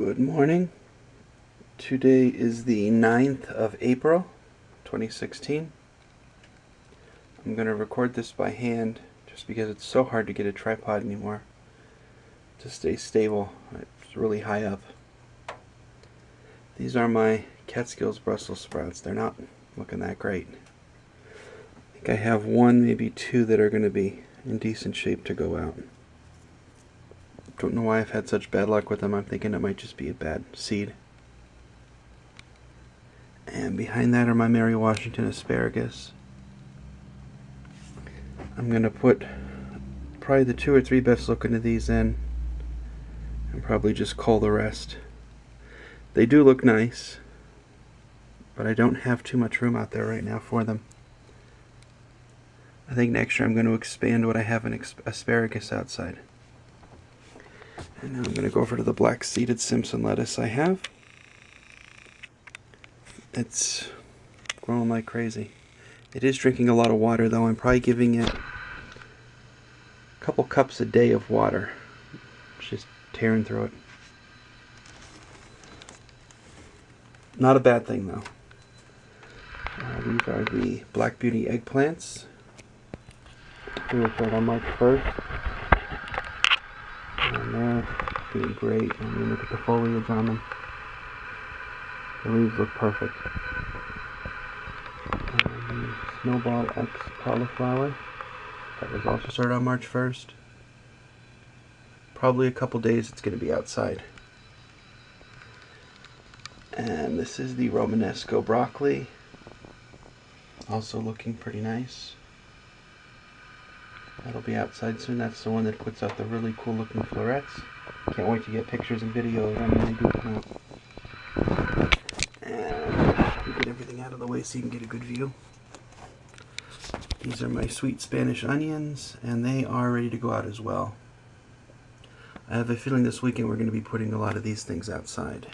Good morning. Today is the 9th of April, 2016. I'm going to record this by hand just because it's so hard to get a tripod anymore to stay stable. It's really high up. These are my Catskills Brussels sprouts. They're not looking that great. I think I have one, maybe two that are going to be in decent shape to go out. Don't know why I've had such bad luck with them. I'm thinking it might just be a bad seed. And behind that are my Mary Washington asparagus. I'm going to put probably the 2 or 3 best looking of these in and probably just cull the rest. They do look nice, but I don't have too much room out there right now for them. I think next year I'm going to expand what I have in asparagus outside. And now I'm going to go over to the black seeded Simpson lettuce I have. It's growing like crazy. It is drinking a lot of water though. I'm probably giving it a couple cups a day of water. It's just tearing through it. Not a bad thing though. These are the Black Beauty eggplants. They were started on March 1st. And they're doing great. I mean, look at the foliage on them. The leaves look perfect. And the Snowball X cauliflower. That was also started on March 1st. Probably a couple days it's going to be outside. And this is the Romanesco broccoli. Also looking pretty nice. That'll be outside soon. That's the one that puts out the really cool looking florets. Can't wait to get pictures and video of them when they do come out. And get everything out of the way so you can get a good view. These are my sweet Spanish onions, and they are ready to go out as well. I have a feeling this weekend we're going to be putting a lot of these things outside.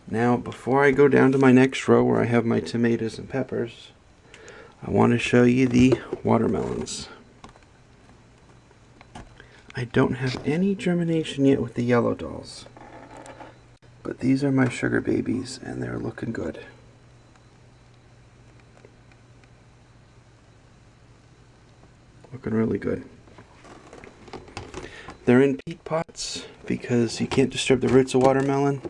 Now, before I go down to my next row where I have my tomatoes and peppers, I want to show you the watermelons. I don't have any germination yet with the yellow dolls, but these are my sugar babies and they're looking good. Looking really good. They're in peat pots because you can't disturb the roots of watermelon.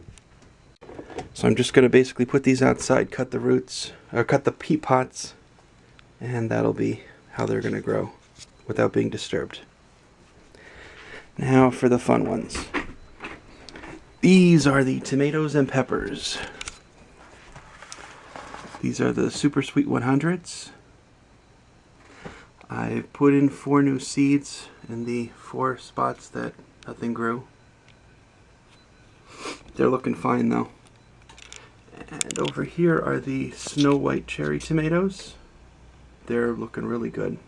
So I'm just going to basically put these outside, cut the roots, or cut the peat pots, and that'll be how they're going to grow without being disturbed. Now for the fun ones. These are the tomatoes and peppers. These are the Super Sweet 100s. I put in 4 new seeds in the 4 spots that nothing grew. They're looking fine though. And over here are the Snow White cherry tomatoes. They're looking really good.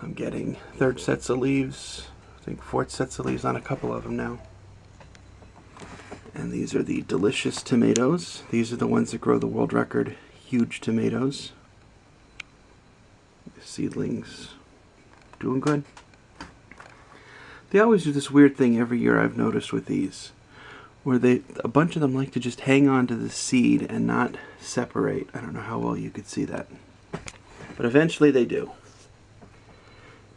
I'm getting 3rd sets of leaves. I think 4th sets of leaves on a couple of them now. And these are the delicious tomatoes. These are the ones that grow the world record huge tomatoes. The seedlings doing good. They always do this weird thing every year I've noticed with these, where a bunch of them like to just hang on to the seed and not separate. I don't know how well you could see that, but eventually they do.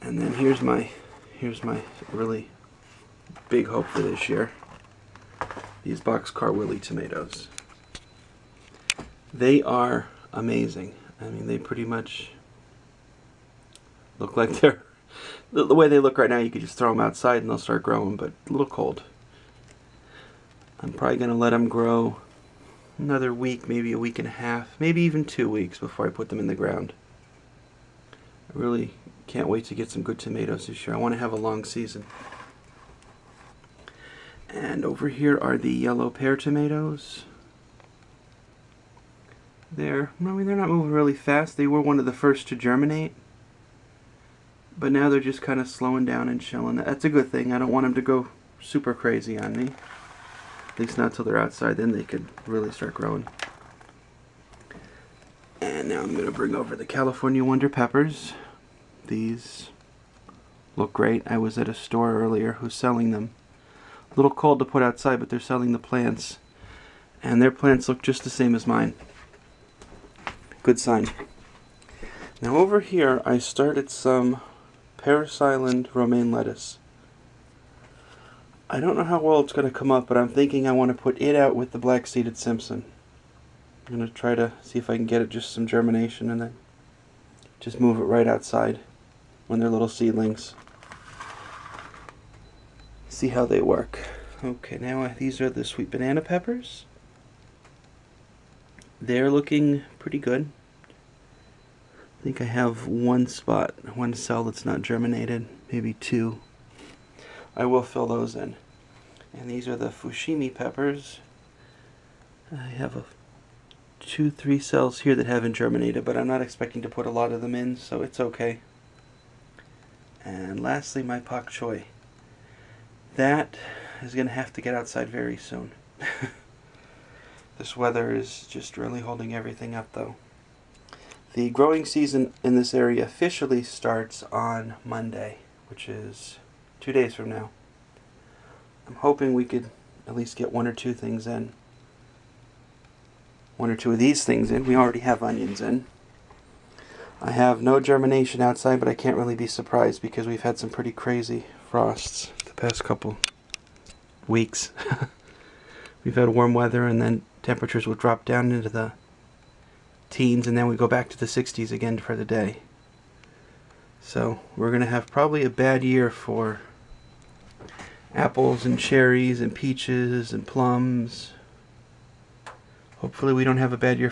And then here's my really big hope for this year. These Boxcar Willie tomatoes. They are amazing. I mean, they pretty much look like they're the way they look right now. You could just throw them outside and they'll start growing, but a little cold. I'm probably going to let them grow another week, maybe a week and a half, maybe even 2 weeks before I put them in the ground. I really can't wait to get some good tomatoes this year. I want to have a long season. And over here are the yellow pear tomatoes. They're not moving really fast. They were one of the first to germinate, but now they're just kind of slowing down and chilling. That's a good thing. I don't want them to go super crazy on me. At least not till they're outside, then they could really start growing. And now I'm going to bring over the California Wonder Peppers. These look great. I was at a store earlier who's selling them. A little cold to put outside, but they're selling the plants. And their plants look just the same as mine. Good sign. Now over here I started some Paris Island romaine lettuce. I don't know how well it's going to come up, but I'm thinking I want to put it out with the black-seeded Simpson. I'm going to try to see if I can get it just some germination and then just move it right outside when they're little seedlings. See how they work. Okay, now these are the sweet banana peppers. They're looking pretty good. I think I have one cell that's not germinated, maybe two. I will fill those in. And these are the fushimi peppers. I have 2-3 cells here that haven't germinated, but I'm not expecting to put a lot of them in, so it's okay. And lastly, my pak choi. That is going to have to get outside very soon. This weather is just really holding everything up, though. The growing season in this area officially starts on Monday, which is 2 days from now. I'm hoping we could at least get 1 or 2 things in. 1 or 2 of these things in. We already have onions in. I have no germination outside, but I can't really be surprised because we've had some pretty crazy frosts the past couple weeks. We've had warm weather and then temperatures will drop down into the teens and then we go back to the 60s again for the day. So we're going to have probably a bad year for apples and cherries and peaches and plums. Hopefully we don't have a bad year